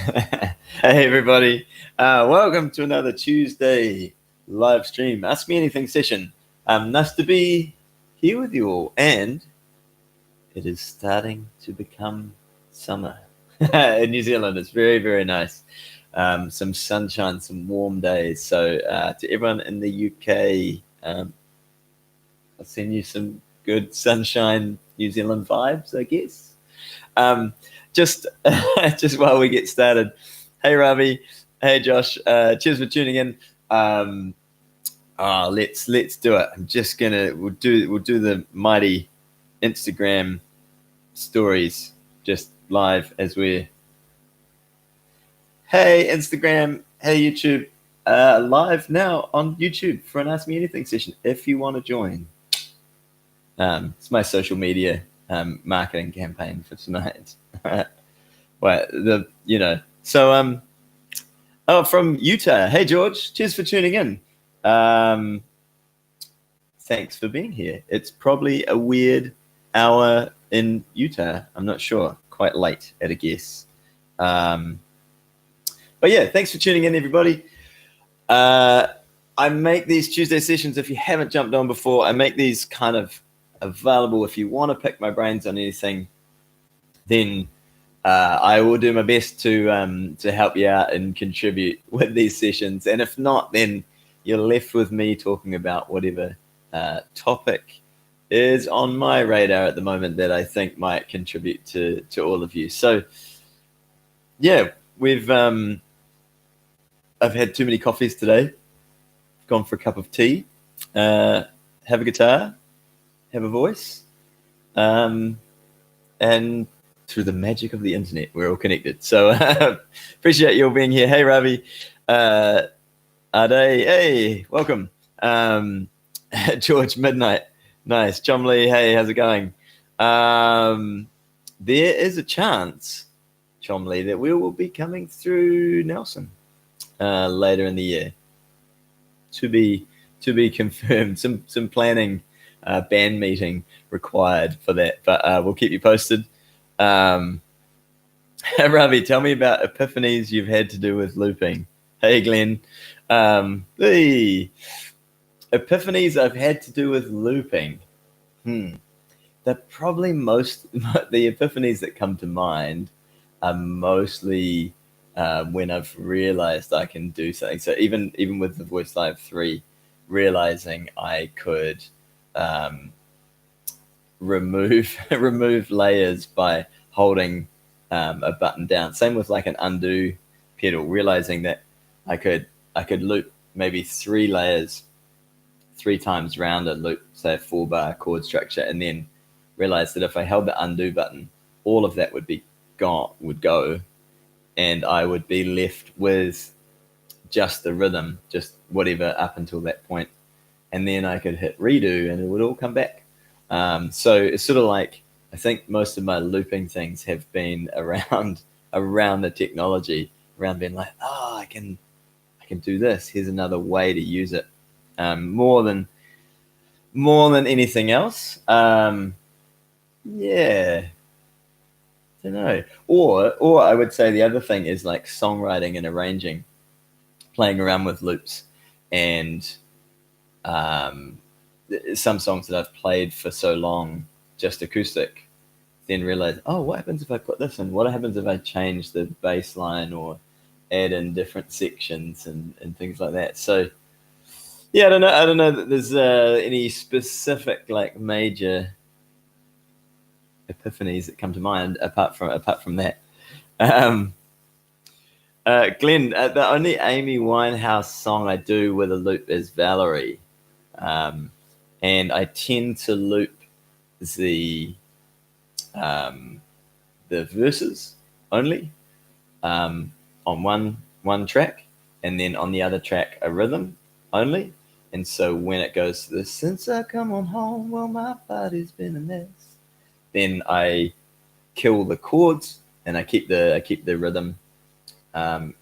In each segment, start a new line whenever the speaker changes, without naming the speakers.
Hey everybody, welcome to another Tuesday live stream, Ask Me Anything session. Nice to be here with you all, and it is starting to become summer in New Zealand. It's very, very nice. Some sunshine, some warm days. So to everyone in the UK, I'll send you some good sunshine New Zealand vibes, I guess. Just just while we get started, hey Ravi, hey Josh, cheers for tuning in. Let's do it. I'm just gonna we'll do the mighty Instagram stories just live as we're hey Instagram, hey YouTube, live now on YouTube for an Ask Me Anything session if you want to join. It's my social media marketing campaign for tonight. From Utah. Hey George, cheers for tuning in. Thanks for being here. It's probably a weird hour in Utah. I'm not sure. Quite late at a guess. But yeah, thanks for tuning in, everybody. I make these Tuesday sessions, if you haven't jumped on before, I make these kind of available. If you want to pick my brains on anything, then I will do my best to help you out and contribute with these sessions. And if not, then you're left with me talking about whatever topic is on my radar at the moment that I think might contribute to all of you. So yeah, I've had too many coffees today. Gone for a cup of tea, have a guitar, have a voice, and through the magic of the internet, we're all connected. So appreciate you all being here. Hey, Ravi. Ade, hey, welcome. George Midnight. Nice. Chomley, hey, how's it going? There is a chance, Chomley, that we will be coming through Nelson later in the year. To be confirmed. Some planning, band meeting required for that, but we'll keep you posted. Ravi, tell me about epiphanies you've had to do with looping. Hey, Glenn. The epiphanies I've had to do with looping. They're probably the epiphanies that come to mind are mostly when I've realized I can do something. So even with the Voice Live 3, realizing I could remove layers by holding a button down. Same with like an undo pedal, realizing that I could loop maybe 3 layers 3 times round a loop, say a 4-bar chord structure, and then realize that if I held the undo button, all of that would go, and I would be left with just the rhythm, just whatever up until that point, and then I could hit redo and it would all come back. So it's sort of like, I think most of my looping things have been around the technology, around being like, I can do this. Here's another way to use it. More than anything else. Yeah. I don't know. Or I would say the other thing is like songwriting and arranging, playing around with loops, and some songs that I've played for so long, just acoustic, then realize, what happens if I put this in? What happens if I change the bass line or add in different sections and things like that? So yeah, I don't know that there's any specific like major epiphanies that come to mind apart from that. Glenn, the only Amy Winehouse song I do with a loop is Valerie, and I tend to loop the verses only on one track, and then on the other track a rhythm only. And so when it goes to the "Since I come on home, well my body's been a mess," then I kill the chords and I keep the rhythm. I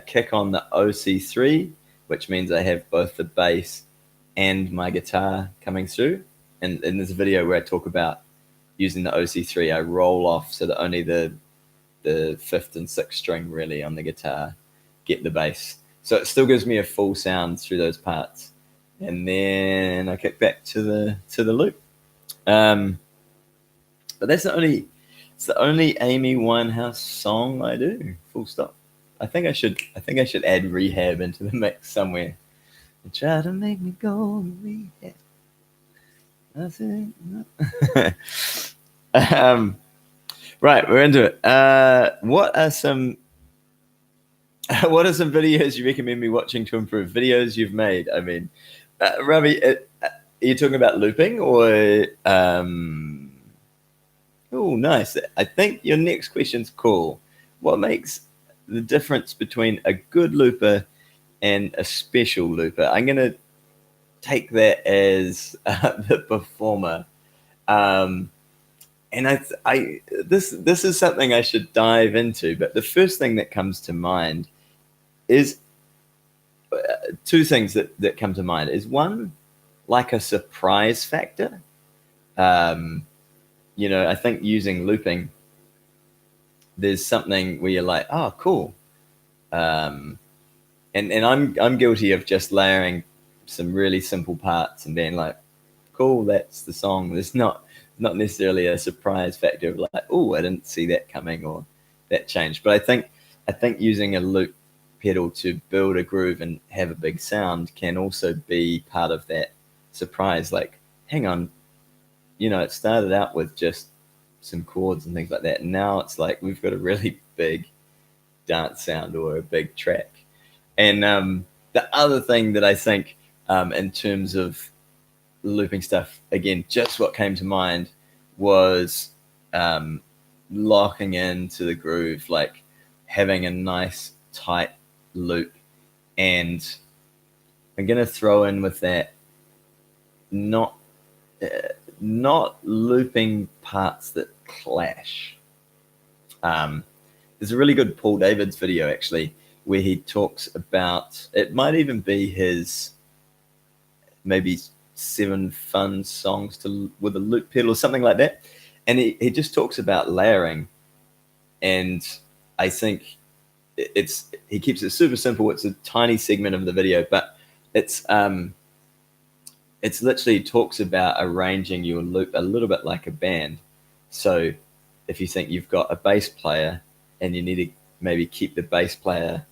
kick on the OC3, which means I have both the bass and my guitar coming through. And there's a video where I talk about using the OC3. I roll off so that only the the fifth and sixth string really on the guitar, get the bass. So it still gives me a full sound through those parts, and then I kick back to the loop. But it's the only Amy Winehouse song I do. Full stop. I think I should add Rehab into the mix somewhere. And try to make me go rehab. That's it. Right, we're into it. What are some videos you recommend me watching to improve videos you've made? I mean, Ravi, are you talking about looping or? Oh, nice. I think your next question's cool. What makes the difference between a good looper and a special looper? I'm going to take that as the performer. And this is something I should dive into, but the first thing that comes to mind is two things that come to mind. Is one, like a surprise factor. I think using looping, there's something where you're like, oh, cool. And I'm guilty of just layering some really simple parts and being like, cool, that's the song. There's not necessarily a surprise factor of like, oh, I didn't see that coming or that changed. But I think using a loop pedal to build a groove and have a big sound can also be part of that surprise. Like, hang on, it started out with just some chords and things like that, and now it's like we've got a really big dance sound or a big track. And the other thing that I think in terms of looping stuff, again, just what came to mind was locking into the groove, like having a nice tight loop. And I'm going to throw in with that not looping parts that clash. There's a really good Paul Davids video actually where he talks about, it might even be his maybe 7 fun songs with a loop pedal or something like that, and he just talks about layering, and I think he keeps it super simple. It's a tiny segment of the video, but it's literally talks about arranging your loop a little bit like a band. So if you think you've got a bass player and you need to maybe keep the bass player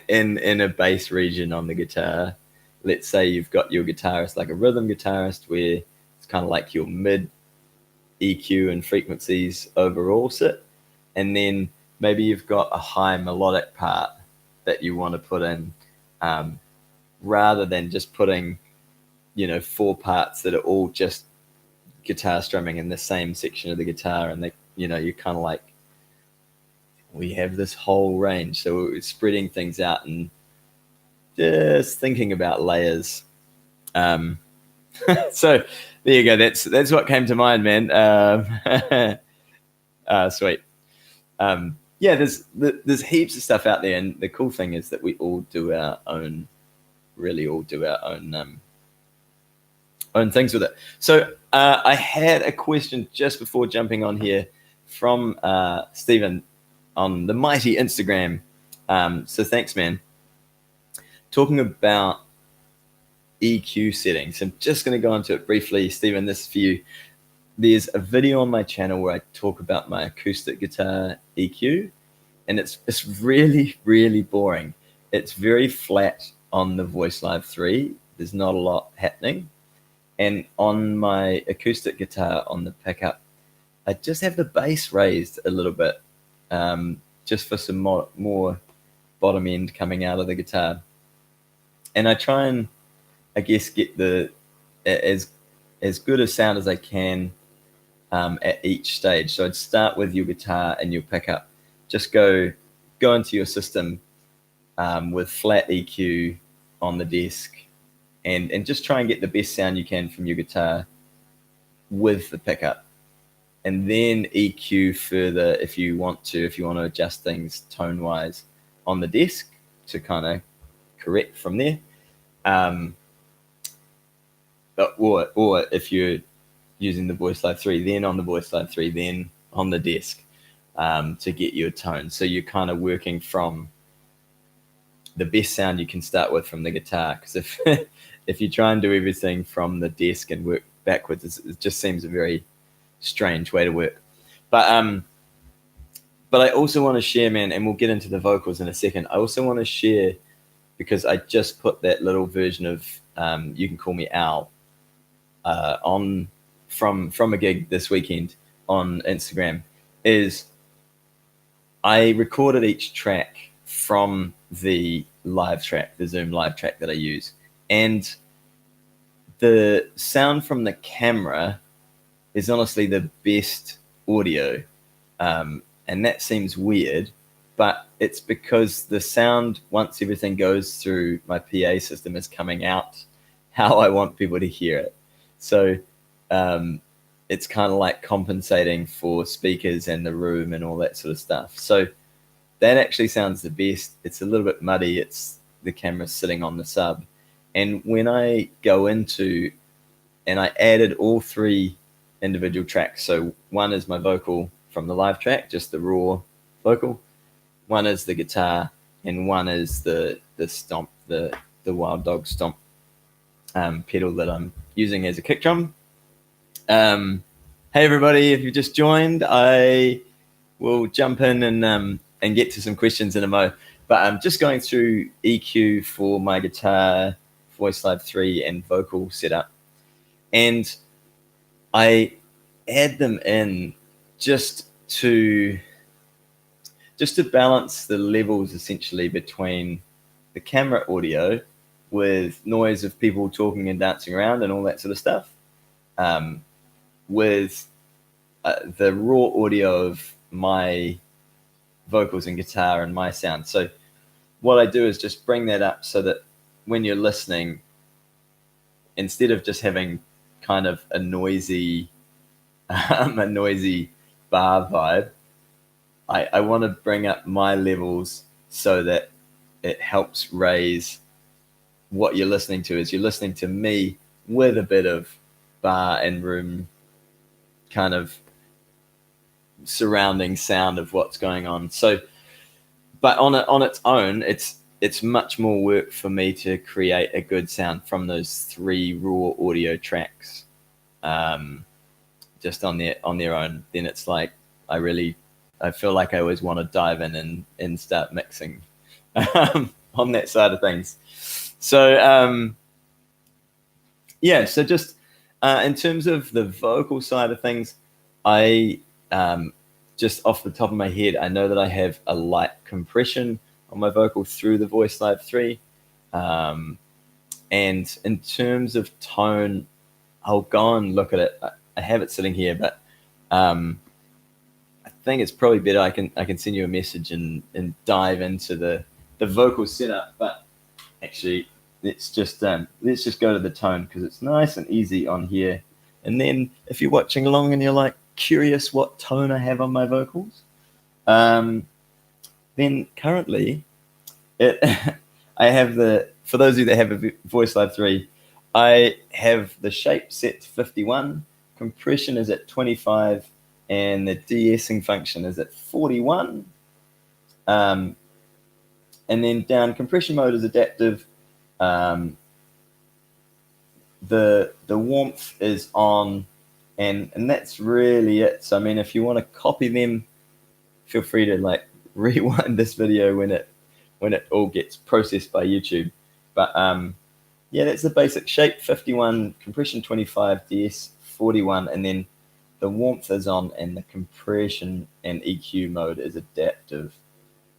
in a bass region on the guitar, let's say you've got your guitarist like a rhythm guitarist where it's kind of like your mid EQ and frequencies overall sit, and then maybe you've got a high melodic part that you want to put in, rather than just putting 4 parts that are all just guitar strumming in the same section of the guitar, and you're kind of like, we have this whole range, so we're spreading things out and just thinking about layers. So there you go. That's what came to mind, man. Sweet. Yeah, there's heaps of stuff out there, and the cool thing is that we all do our own own things with it. So I had a question just before jumping on here from Stephen on the mighty Instagram. So thanks, man. Talking about EQ settings. I'm just going to go into it briefly. Stephen, this is for you. There's a video on my channel where I talk about my acoustic guitar EQ, and it's really, really boring. It's very flat on the Voice Live 3. There's not a lot happening. And on my acoustic guitar on the pickup, I just have the bass raised a little bit, just for some more bottom end coming out of the guitar. And I try and, I guess, get as good a sound as I can at each stage. So I'd start with your guitar and your pickup. Just go into your system with flat EQ on the desk, and just try and get the best sound you can from your guitar with the pickup. And then EQ further if you want to adjust things tone-wise on the desk to kind of correct from there. Or if you're using the Voice Live 3, then on the Voice Live 3, then on the desk. to get your tone. So you're kind of working from the best sound you can start with from the guitar. Because if if you try and do everything from the desk and work backwards, it just seems a very strange way to work. But I also want to share, man, and we'll get into the vocals in a second. I also want to share, because I just put that little version of You Can Call Me Al on from a gig this weekend on Instagram. Is I recorded each track from the live track, the Zoom live track that I use, and the sound from the camera is honestly the best audio. And that seems weird, but it's because the sound, once everything goes through my PA system, is coming out how I want people to hear it. So it's kind of like compensating for speakers and the room and all that sort of stuff. So that actually sounds the best. It's a little bit muddy. It's the camera sitting on the sub. And when I go into, and I added all three individual tracks. So one is my vocal from the live track, just the raw vocal. One is the guitar, and one is the stomp, the wild dog stomp pedal that I'm using as a kick drum. Hey everybody, if you just joined, I will jump in and get to some questions in a mo. But I'm just going through EQ for my guitar, Voice Live 3, and vocal setup. And I add them in just to balance the levels, essentially, between the camera audio with noise of people talking and dancing around and all that sort of stuff, with the raw audio of my vocals and guitar and my sound. So what I do is just bring that up so that when you're listening, instead of just having kind of a noisy bar vibe, I want to bring up my levels so that it helps raise what you're listening to. Is you're listening to me with a bit of bar and room kind of surrounding sound of what's going on. So, but on its own, it's much more work for me to create a good sound from those three raw audio tracks, just on their own. Then it's like I feel like I always want to dive in and start mixing on that side of things. So yeah, so just in terms of the vocal side of things, I just off the top of my head, I know that I have a light compression on my vocal through the Voice Live 3. And in terms of tone, I'll go and look at it. I have it sitting here, but I think it's probably better I can send you a message and dive into the vocal setup. But actually, let's just go to the tone, because it's nice and easy on here. And then if you're watching along and you're like curious what tone I have on my vocals, then currently I have for those of you that have a Voice Live 3, I have the shape set to 51, compression is at 25, and the de-essing function is at 41. And then down, compression mode is adaptive. The warmth is on, and that's really it. So I mean, if you want to copy them, feel free to like rewind this video when it all gets processed by YouTube. But yeah, that's the basic shape: 51, compression 25, DS 41, and then the warmth is on, and the compression and EQ mode is adaptive.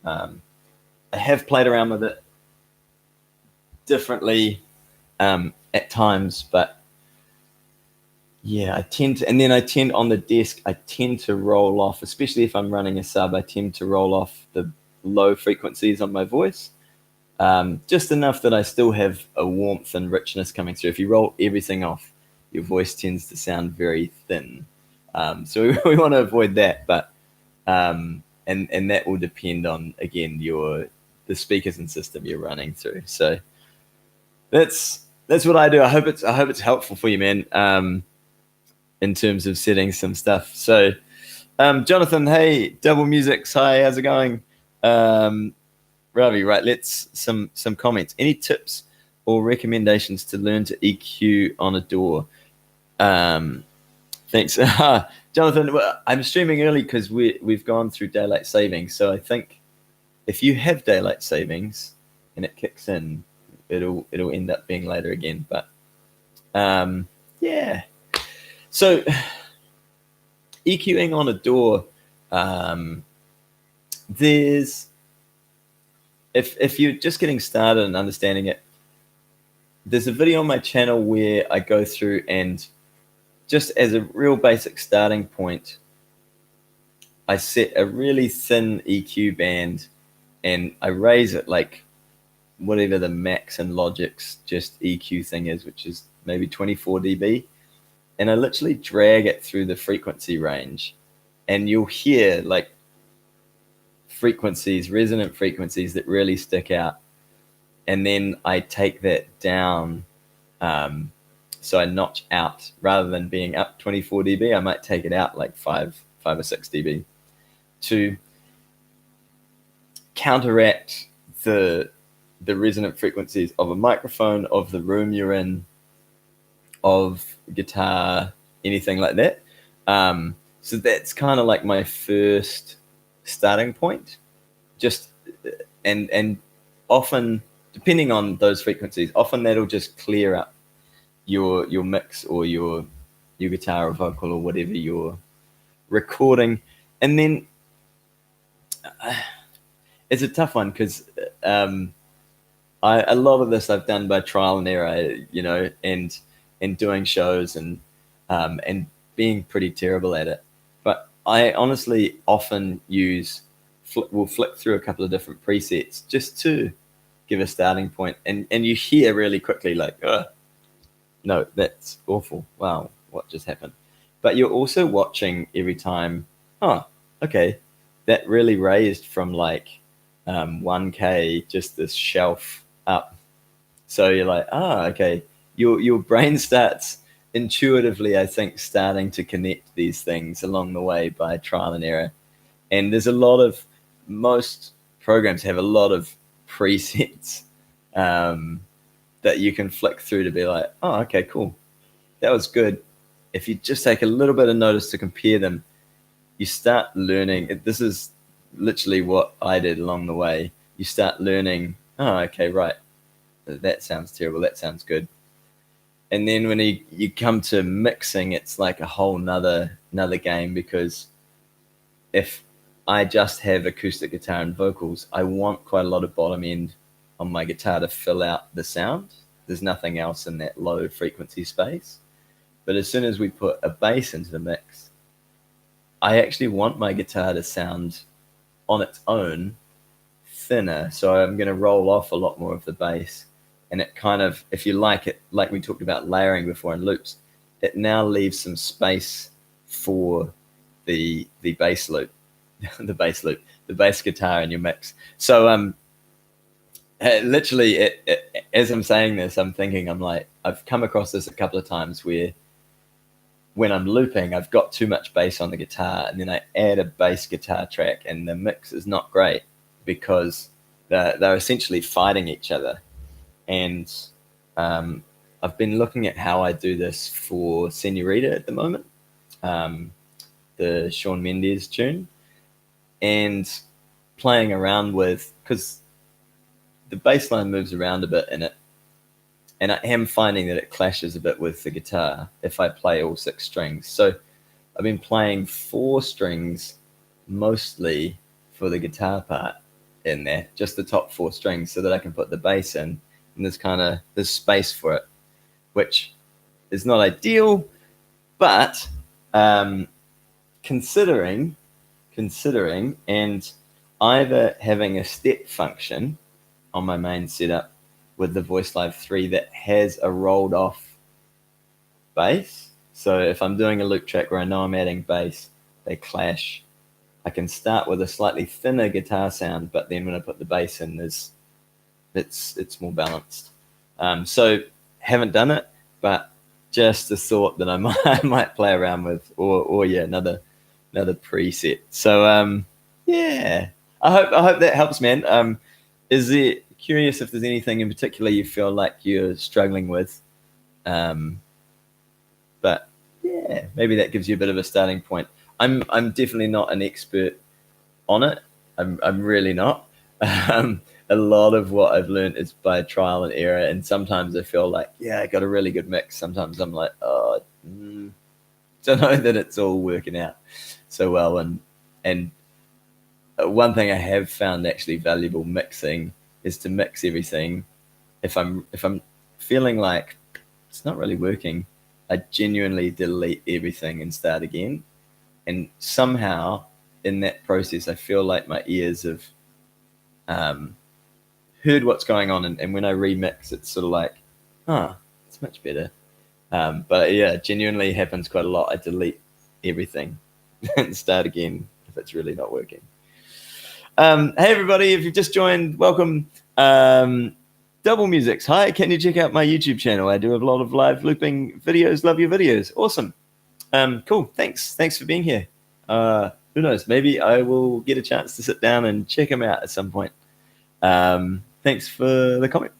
I have played around with it differently at times, but yeah, I tend to on the desk, I tend to roll off, especially if I'm running a sub, I tend to roll off the low frequencies on my voice, just enough that I still have a warmth and richness coming through. If you roll everything off, your voice tends to sound very thin. So we want to avoid that, but and that will depend on, again, the speakers and system you're running through. So that's what I do. I hope it's helpful for you, man, in terms of setting some stuff. So Jonathan, hey, Double Musics, hi, how's it going? Ravi, right, let's some comments. Any tips or recommendations to learn to EQ on a door? Thanks. Jonathan, well, I'm streaming early because we've gone through daylight savings. So I think if you have daylight savings and it kicks in, it'll end up being later again. But yeah. So EQing on a door, there's if you're just getting started and understanding it, there's a video on my channel where I go through and just as a real basic starting point, I set a really thin EQ band and I raise it like whatever the max and Logic's just EQ thing is, which is maybe 24 dB. And I literally drag it through the frequency range and you'll hear like frequencies, resonant frequencies that really stick out. And then I take that down. So I notch out rather than being up 24 dB, I might take it out like 5 or 6 dB to counteract the resonant frequencies of a microphone, of the room you're in, of guitar, anything like that. So that's kind of like my first starting point. Just and often, depending on those frequencies, often that'll just clear up your mix or your guitar or vocal or whatever you're recording. And then it's a tough one because a lot of this I've done by trial and error, you know, and doing shows and being pretty terrible at it. But I honestly often will flick through a couple of different presets just to give a starting point, and you hear really quickly like, oh, no, that's awful. Wow, what just happened? But you're also watching every time, oh, okay, that really raised from like 1K, just this shelf up. So you're like, okay, your brain starts intuitively, I think, starting to connect these things along the way by trial and error. And there's most programs have a lot of presets that you can flick through to be like, oh, okay, cool. That was good. If you just take a little bit of notice to compare them, you start learning. This is literally what I did along the way. You start learning, oh, okay, right. That sounds terrible. That sounds good. And then when you come to mixing, it's like a whole nother game, because if I just have acoustic guitar and vocals, I want quite a lot of bottom end on my guitar to fill out the sound. There's nothing else in that low frequency space. But as soon as we put a bass into the mix, I actually want my guitar to sound on its own thinner. So I'm going to roll off a lot more of the bass. And it kind of, if you like it, like we talked about layering before in loops, it now leaves some space for the bass loop, the bass guitar in your mix. So literally, as I'm saying this, I'm thinking, I'm like, I've come across this a couple of times where when I'm looping, I've got too much bass on the guitar, and then I add a bass guitar track, and the mix is not great because they're essentially fighting each other. And I've been looking at how I do this for Senorita at the moment, the Shawn Mendes tune, and playing around with, because the bass line moves around a bit in it, and I am finding that it clashes a bit with the guitar if I play all 6 strings. So I've been playing 4 strings mostly for the guitar part in there, just the top 4 strings, so that I can put the bass in, and there's space for it, which is not ideal, but considering and either having a step function on my main setup with the Voice Live 3 that has a rolled off bass. So if I'm doing a loop track where I know I'm adding bass, they clash. I can start with a slightly thinner guitar sound, but then when I put the bass in, it's more balanced. So haven't done it, but just a thought that I might play around with, or yeah, another another preset. So yeah, I hope that helps, man. Is it curious if there's anything in particular you feel like you're struggling with? But yeah, maybe that gives you a bit of a starting point. I'm definitely not an expert on it. I'm really not. A lot of what I've learned is by trial and error, and sometimes I feel like, yeah, I got a really good mix. Sometimes I'm like, oh, don't know that it's all working out so well. And one thing I have found actually valuable mixing is to mix everything. If I'm feeling like it's not really working, I genuinely delete everything and start again. And somehow in that process, I feel like my ears have um, heard what's going on, and when I remix, it's sort of like, it's much better. But yeah, genuinely happens quite a lot. I delete everything and start again if it's really not working. Hey everybody, if you've just joined, welcome. Double Musics. Hi, can you check out my YouTube channel? I do a lot of live looping videos. Love your videos. Awesome. Cool. Thanks for being here. Who knows? Maybe I will get a chance to sit down and check them out at some point. Thanks for the comment.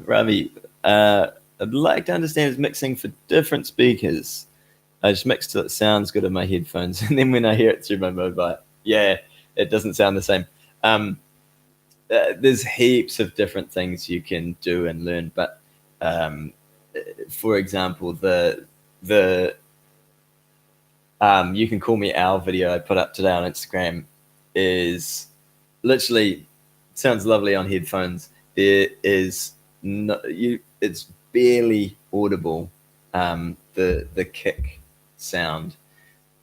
Ravi, I'd like to understand his mixing for different speakers. I just mix till it sounds good on my headphones, and then when I hear it through my mobile, yeah, it doesn't sound the same. There's heaps of different things you can do and learn, but for example, the you can call me Al video I put up today on Instagram is literally sounds lovely on headphones. There is no it's barely audible. The kick sound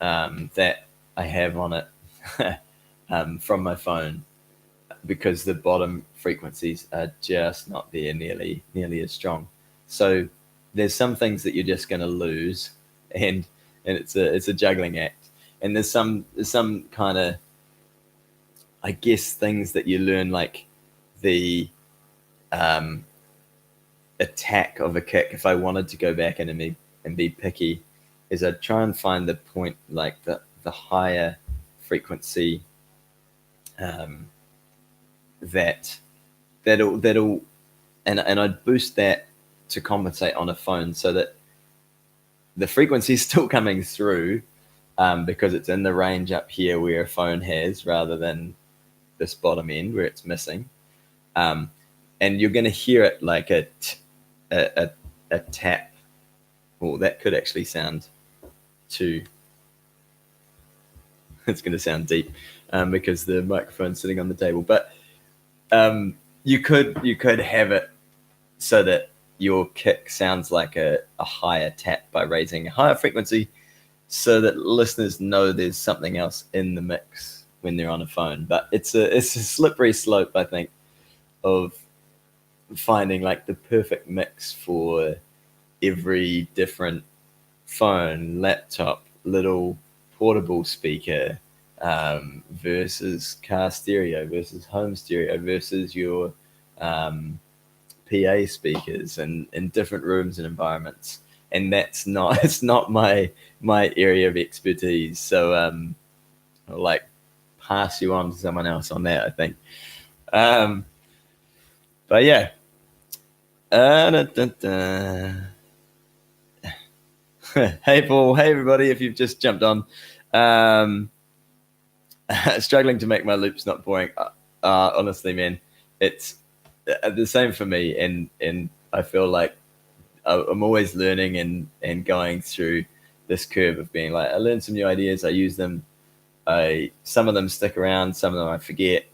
that I have on it from my phone, because the bottom frequencies are just not there nearly as strong. So there's some things that you're just going to lose, and it's a juggling act. And there's some kind of, I guess, things that you learn, like the attack of a kick. If I wanted to go back and be picky, is I'd try and find the point, like the higher frequency that'll and I'd boost that to compensate on a phone so that the frequency is still coming through, because it's in the range up here where a phone has, rather than this bottom end where it's missing. And you're going to hear it like a tap. Well, that could actually sound too. It's going to sound deep because the microphone's sitting on the table. But you could have it so that your kick sounds like a higher tap by raising a higher frequency, so that listeners know there's something else in the mix when they're on a phone. But it's a slippery slope, I think, of finding like the perfect mix for every different phone, laptop, little portable speaker, versus car stereo versus home stereo versus your PA speakers, and in different rooms and environments. And that's not it's not my area of expertise. So I'll like pass you on to someone else on that, I think. But yeah. Hey Paul, hey everybody, if you've just jumped on. Struggling to make my loops not boring. Honestly, man, it's the same for me, and I feel like I'm always learning and going through this curve of being like, I learn some new ideas, I use them, some of them stick around, some of them I forget,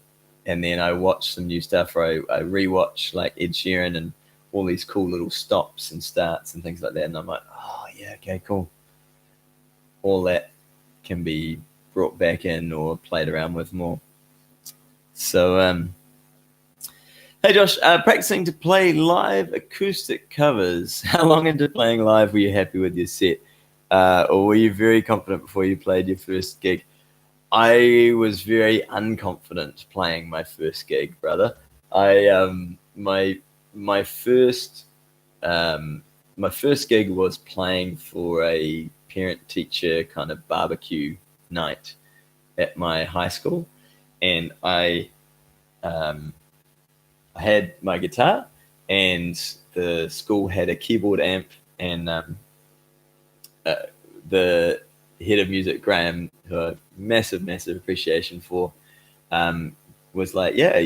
and then I watch some new stuff, or I rewatch like Ed Sheeran and all these cool little stops and starts and things like that, and I'm like, oh yeah, okay, cool. All that can be brought back in or played around with more. So hey Josh, practicing to play live acoustic covers. How long into playing live were you happy with your set? Or were you very confident before you played your first gig? I was very unconfident playing my first gig, brother. My first gig was playing for a parent-teacher kind of barbecue night at my high school, and um, I had my guitar, and the school had a keyboard amp, and uh, the head of music, Graham, who I have massive, massive appreciation for, um, was like, yeah,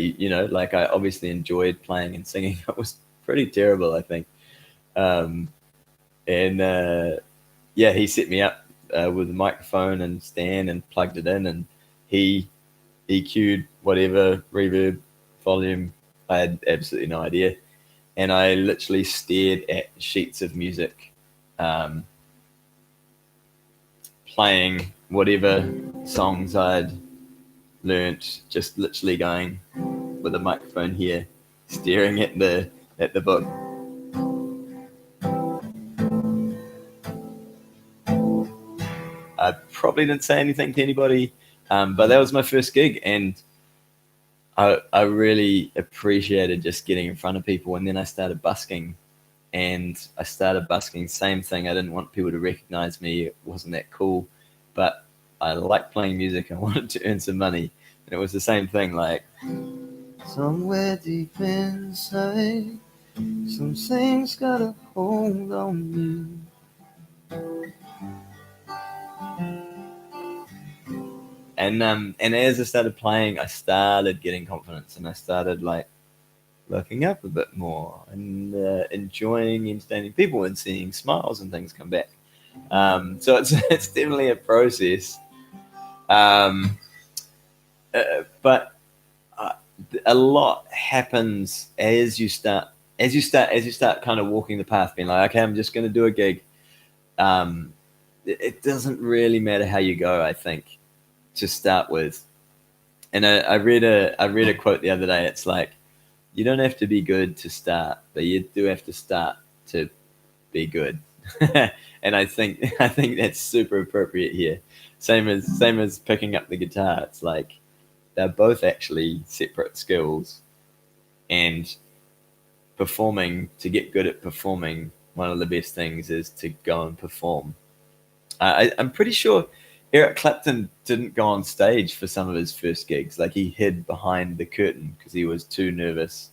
like I obviously enjoyed playing and singing. I was pretty terrible, I think. Um, and yeah, he set me up with a microphone and stand and plugged it in, and he EQ'd whatever reverb volume. I had absolutely no idea, and I literally stared at sheets of music, um, playing whatever songs I'd learnt, just literally going with a microphone here, staring at the book. I probably didn't say anything to anybody, but that was my first gig, and I really appreciated just getting in front of people. And then I started busking, and I started busking. Same thing. I didn't want people to recognize me. It wasn't that cool, but I liked playing music. I wanted to earn some money, and it was the same thing. Like somewhere deep inside, something's got a hold on you. And as I started playing, I started getting confidence, and I started like looking up a bit more and enjoying entertaining people and seeing smiles and things come back. So it's definitely a process, um, but uh, a lot happens as you start kind of walking the path, being like, okay, I'm just going to do a gig. It doesn't really matter how you go, I think, to start with. And I read a quote the other day. It's like, you don't have to be good to start, but you do have to start to be good. And I think that's super appropriate here. Same as picking up the guitar. It's like they're both actually separate skills, and performing, to get good at performing, one of the best things is to go and perform. I'm pretty sure Eric Clapton didn't go on stage for some of his first gigs. Like, he hid behind the curtain because he was too nervous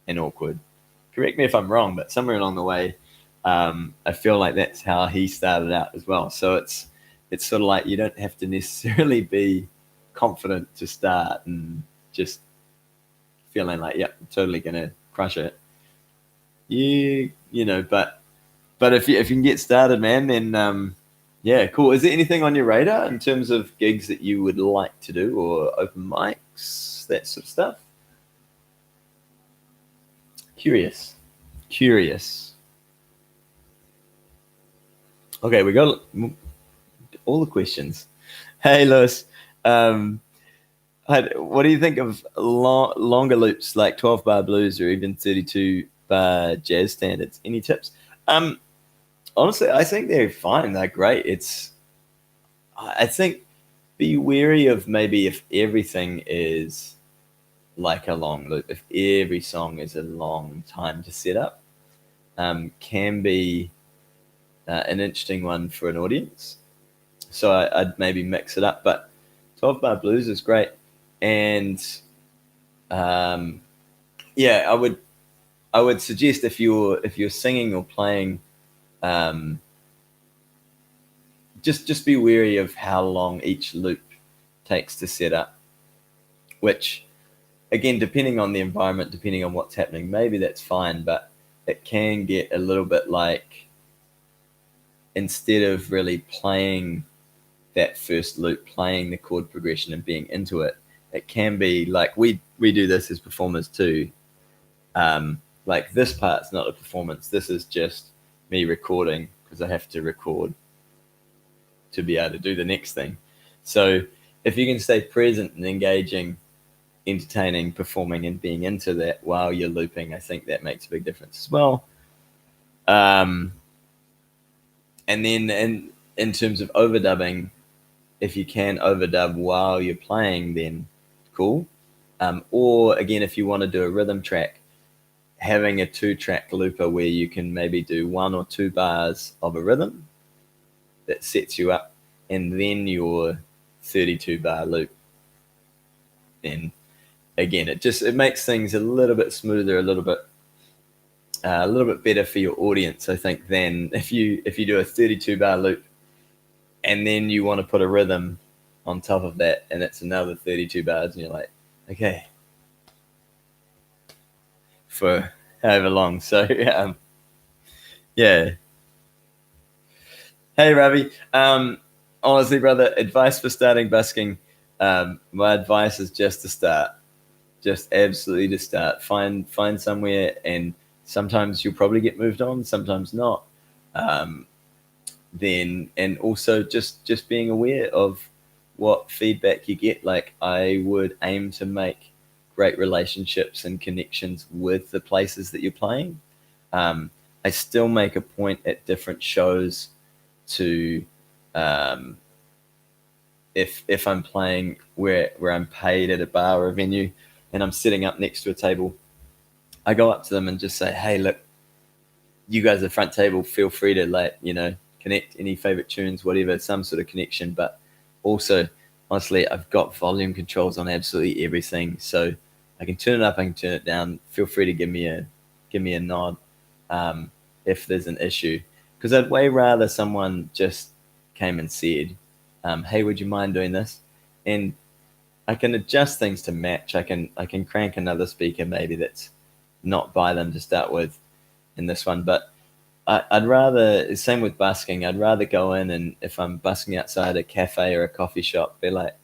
and awkward. Correct me if I'm wrong, but somewhere along the way, I feel like that's how he started out as well. So it's sort of like you don't have to necessarily be confident to start and just feeling like, yep, I'm totally gonna crush it. But if you can get started, man, then yeah, cool. Is there anything on your radar in terms of gigs that you would like to do, or open mics, that sort of stuff? Curious. Okay, we got all the questions. Hey, Lewis. Um, what do you think of longer loops like 12 bar blues or even 32 bar jazz standards? Any tips? Um, Honestly, I think they're fine. They're great. I think, be wary of maybe if everything is like a long loop, if every song is a long time to set up, can be an interesting one for an audience. So I'd maybe mix it up. But 12 bar blues is great. And um, yeah, I would suggest if you're singing or playing, um, just be wary of how long each loop takes to set up. Which, again, depending on the environment, depending on what's happening, maybe that's fine. But it can get a little bit like, instead of really playing that first loop, playing the chord progression and being into it, it can be like, we do this as performers too. Like, this part's not a performance. This is just me recording, because I have to record to be able to do the next thing. So if you can stay present and engaging, entertaining, performing, and being into that while you're looping, I think that makes a big difference as well. Um, and then in terms of overdubbing, if you can overdub while you're playing, then cool. Or again, if you want to do a rhythm track, having a 2-track looper where you can maybe do 1 or 2 bars of a rhythm that sets you up, and then your 32 bar loop. Then again, it makes things a little bit smoother, a little bit better for your audience, I think, than if you do a 32 bar loop and then you want to put a rhythm on top of that, and it's another 32 bars, and you're like, okay, for however long. So yeah. Hey Ravi, honestly, brother, advice for starting busking. My advice is just to start, just absolutely to start. Find somewhere, and sometimes you'll probably get moved on, sometimes not. Um, then and also just being aware of what feedback you get. Like, I would aim to make great relationships and connections with the places that you're playing. um, I still make a point at different shows to, um, if I'm playing where I'm paid at a bar or a venue and I'm sitting up next to a table, I go up to them and just say, hey, look, you guys at front table, feel free to, like, connect any favorite tunes, whatever, some sort of connection. But also, honestly, I've got volume controls on absolutely everything, so I can turn it up, I can turn it down. Feel free to give me a nod, if there's an issue, because I'd way rather someone just came and said, "Hey, would you mind doing this?" And I can adjust things to match. I can crank another speaker maybe that's not by them to start with in this one. But I'd rather, same with busking, I'd rather go in, and if I'm busking outside a cafe or a coffee shop, be like,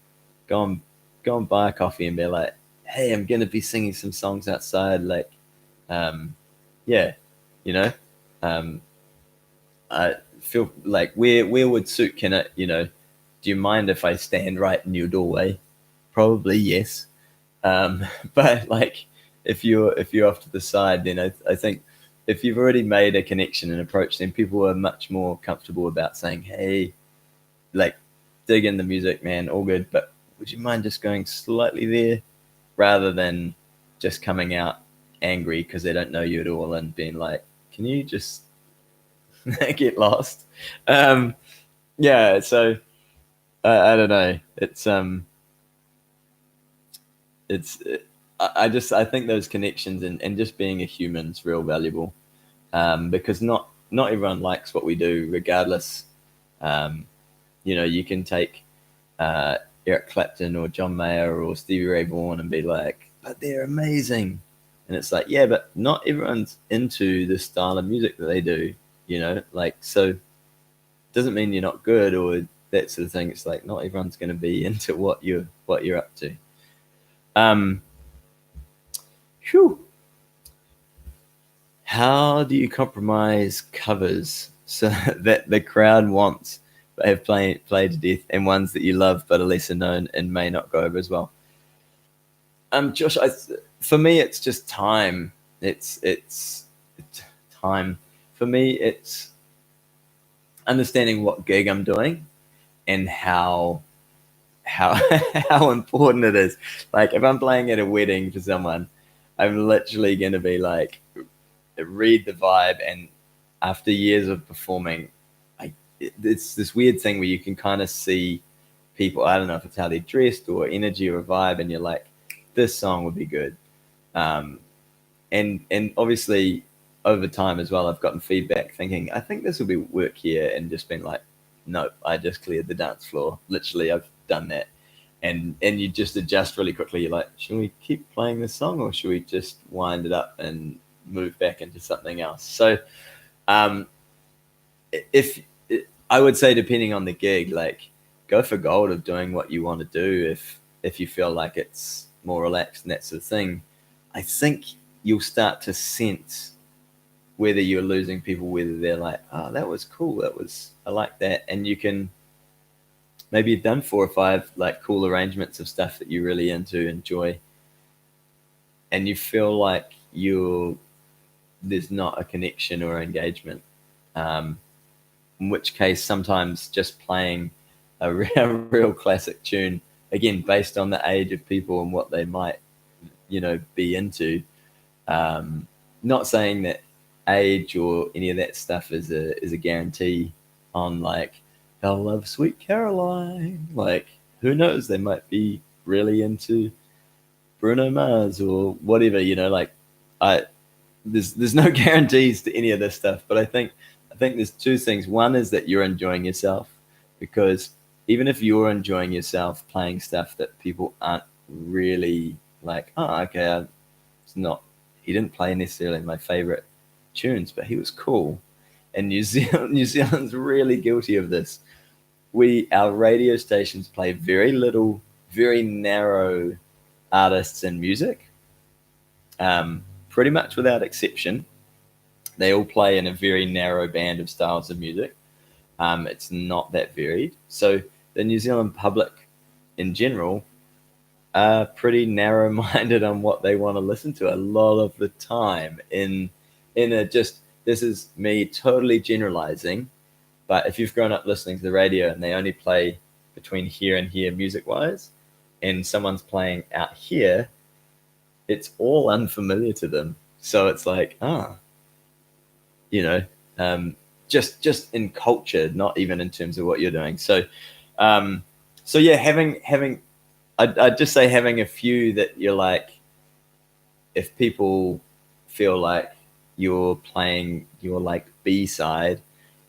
go and buy a coffee and be like, hey, I'm gonna be singing some songs outside, like, um, yeah, you know, um, I feel like, where would suit, can it, do you mind if I stand right in your doorway? Probably yes. But like, if you're off to the side, then I think if you've already made a connection and approach, then people are much more comfortable about saying, hey, like, dig in the music, man, all good, but would you mind just going slightly there, rather than just coming out angry because they don't know you at all and being like, can you just get lost? Um, yeah, so I don't know. It's I think those connections, and just being a human is real valuable, because not everyone likes what we do, regardless. Um, you can take uh, Eric Clapton or John Mayer or Stevie Ray Vaughan and be like, but they're amazing, and it's like, yeah, but not everyone's into the style of music that they do. Like, so doesn't mean you're not good or that sort of thing. It's like, not everyone's going to be into what you're up to. Um, Phew. How do you compromise covers so that the crowd wants but have played to death, and ones that you love but are lesser known and may not go over as well? Josh, for me, it's just time. It's time. For me, it's understanding what gig I'm doing and how how important it is. Like, if I'm playing at a wedding for someone, I'm literally gonna be like, read the vibe. And after years of performing, it's this weird thing where you can kind of see people. I don't know if it's how they're dressed or energy or a vibe, and you're like, this song would be good. Um, and obviously, over time as well, I've gotten feedback thinking, I think this will be work here, and just been like, nope, I just cleared the dance floor. Literally, I've done that. And you just adjust really quickly. You're like, should we keep playing this song, or should we just wind it up and move back into something else? So, um, if I would say, depending on the gig, like, go for gold of doing what you want to do. If you feel like it's more relaxed and that sort of thing, I think you'll start to sense whether you're losing people, whether they're like, oh, that was cool, I like that, and you can, maybe you've done 4 or 5 like cool arrangements of stuff that you really enjoy, and you feel like there's not a connection or engagement. Um, in which case, sometimes just playing a real classic tune, again, based on the age of people and what they might, be into. Um, Not saying that age or any of that stuff is a guarantee on, like, they'll love Sweet Caroline. Like, who knows? They might be really into Bruno Mars or whatever. Like I there's no guarantees to any of this stuff, but I think there's two things. One is that you're enjoying yourself, because even if you're enjoying yourself playing stuff that people aren't really like, oh, okay, it's not. He didn't play necessarily my favorite tunes, but he was cool. And New Zealand's really guilty of this. Our radio stations play very little, very narrow artists and music, pretty much without exception. They all play in a very narrow band of styles of music. It's not that varied. So the New Zealand public in general are pretty narrow-minded on what they want to listen to a lot of the time. In a just This is me totally generalizing, but if you've grown up listening to the radio and they only play between here and here music-wise, and someone's playing out here, it's all unfamiliar to them. So it's like, you know, just in culture, not even in terms of what you're doing. So yeah, having I'd just say having a few that you're like, if people feel like you're playing your like B side,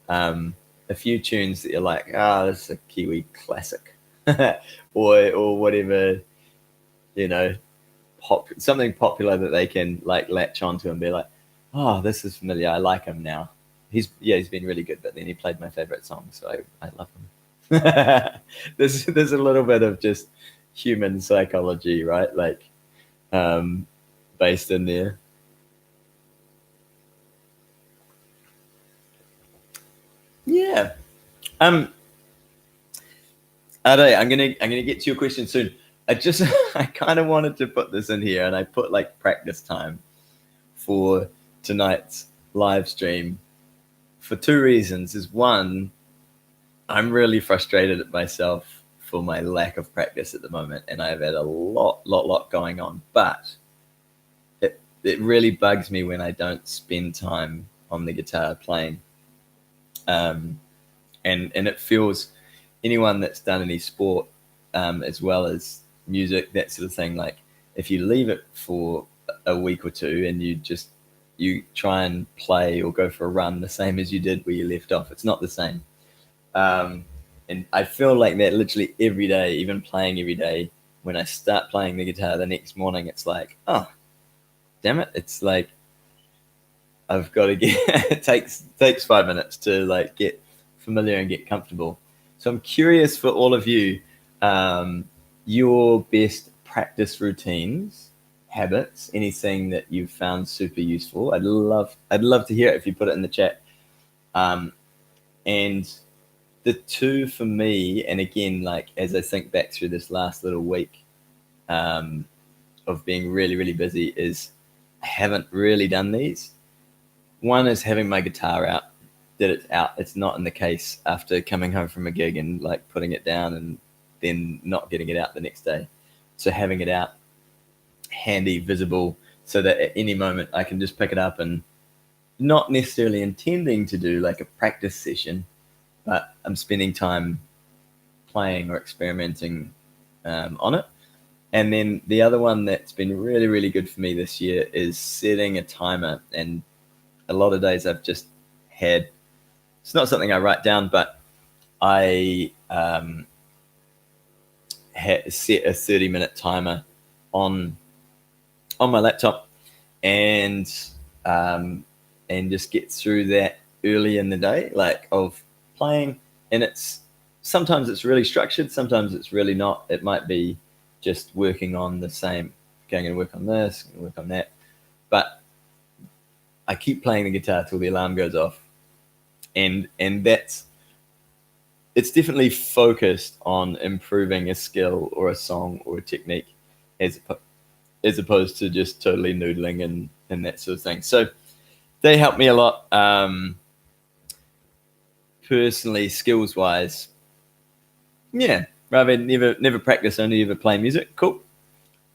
a few tunes that you're like, this is a Kiwi classic, or whatever, you know, something popular that they can like latch onto and be like, oh, this is familiar. I like him now. He's been really good, but then he played my favorite song, so I love him. There's a little bit of just human psychology, right? Like, based in there. Yeah. Um, Ade, I'm gonna get to your question soon. I just I kind of wanted to put this in here, and I put like practice time for tonight's live stream for two reasons. Is one, I'm really frustrated at myself for my lack of practice at the moment, and I've had a lot going on. But it really bugs me when I don't spend time on the guitar playing, and it feels, anyone that's done any sport, as well as music, that sort of thing. Like, if you leave it for a week or two and you try and play or go for a run the same as you did where you left off, it's not the same. Um, and I feel like that literally every day, even playing every day. When I start playing the guitar the next morning, it's like, oh, damn it! It's like I've got to get. It takes 5 minutes to like get familiar and get comfortable. So I'm curious for all of you, your best practice routines, habits, anything that you've found super useful. I'd love to hear it if you put it in the chat. And the two for me, and again, like as I think back through this last little week, of being really, really busy, is I haven't really done these. One is having my guitar out, that it's out. It's not in the case after coming home from a gig and like putting it down and then not getting it out the next day. So having it out, handy, visible, so that at any moment I can just pick it up, and not necessarily intending to do like a practice session, but I'm spending time playing or experimenting, on it. And then the other one that's been really, really good for me this year is setting a timer. And a lot of days I've just had, it's not something I write down, but I set a 30-minute timer on my laptop, and just get through that early in the day, like of playing. And sometimes it's really structured, sometimes it's really not. It might be just working on the same, going to work on this, going to work on that, but I keep playing the guitar till the alarm goes off, and it's definitely focused on improving a skill or a song or a technique, as opposed to just totally noodling and that sort of thing. So they help me a lot, personally, skills wise. Yeah, rather than never practice, only ever play music. Cool.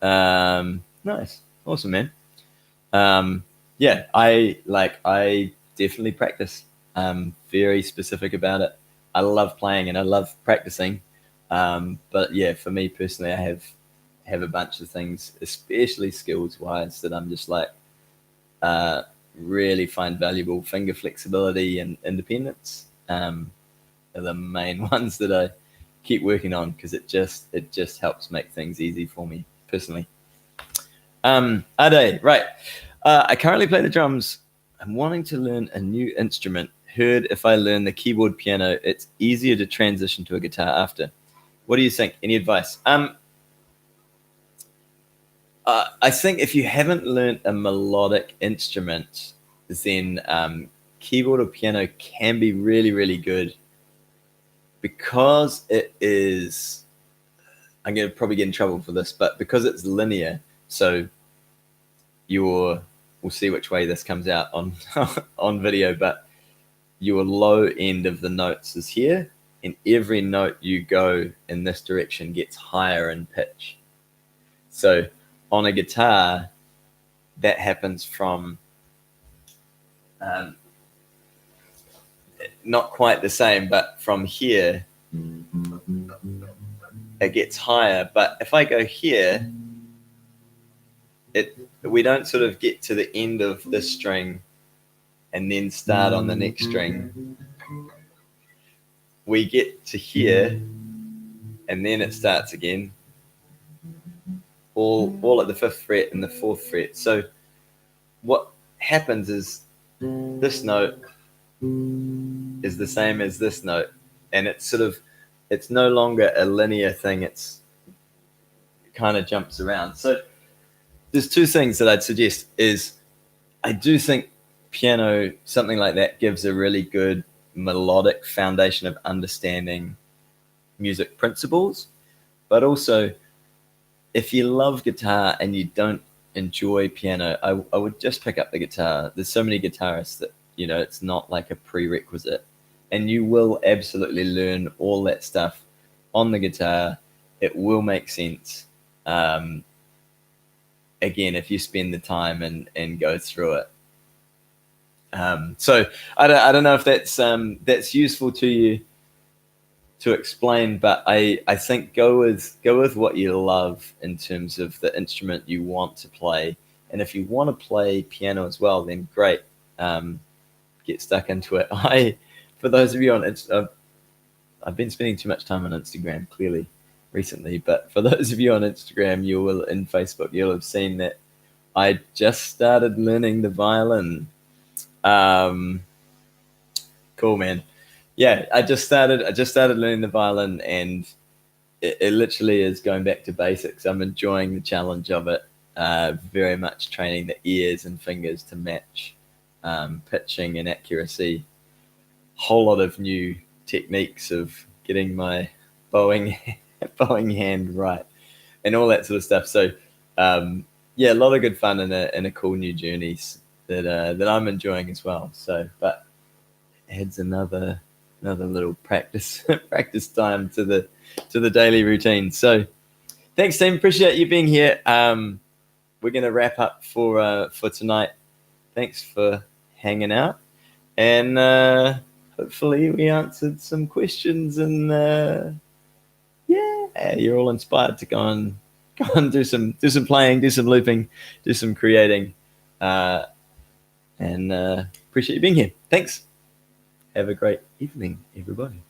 Nice, awesome, man. Yeah, I definitely practice. Very specific about it. I love playing and I love practicing. But yeah, for me personally, I have a bunch of things, especially skills wise, that I'm just like really find valuable. Finger flexibility and independence are the main ones that I keep working on because it just helps make things easy for me personally. Ade, right. I currently play the drums. I'm wanting to learn a new instrument. Heard if I learn the keyboard piano, it's easier to transition to a guitar after. What do you think? Any advice? I think if you haven't learned a melodic instrument, then keyboard or piano can be really, really good because it is. I'm going to probably get in trouble for this, but because it's linear, so we'll see which way this comes out on on video, but your low end of the notes is here, and every note you go in this direction gets higher in pitch. So on a guitar, that happens from not quite the same, but from here, it gets higher. But if I go here, we don't sort of get to the end of this string and then start on the next string. We get to here, and then it starts again, all at the 5th fret and the 4th fret. So what happens is this note is the same as this note, and it's no longer a linear thing. It kind of jumps around. So there's two things that I'd suggest is I do think piano, something like that, gives a really good melodic foundation of understanding music principles. But also, if you love guitar and you don't enjoy piano, I would just pick up the guitar. There's so many guitarists that, it's not like a prerequisite. And you will absolutely learn all that stuff on the guitar. It will make sense. Again, if you spend the time and go through it. So I don't know if that's useful to you to explain, but I think go with what you love in terms of the instrument you want to play, and if you want to play piano as well, then great. Get stuck into it. For those of you on Instagram, I've been spending too much time on Instagram clearly recently, but for those of you on Instagram, in Facebook, you'll have seen that I just started learning the violin. Cool, man. Yeah, I just started learning the violin, and it literally is going back to basics. I'm enjoying the challenge of it. Very much training the ears and fingers to match pitching and accuracy. Whole lot of new techniques of getting my bowing hand right and all that sort of stuff. So yeah, a lot of good fun and a cool new journeys that I'm enjoying as well. So, but adds another little practice time to the daily routine. So thanks, team. Appreciate you being here. We're gonna wrap up for tonight. Thanks for hanging out, and hopefully we answered some questions, and yeah, you're all inspired to go and do some playing, do some looping, do some creating, and appreciate you being here. Thanks. Have a great evening, everybody.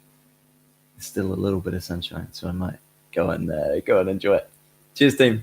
There's still a little bit of sunshine, so I might go and enjoy it. Cheers, team.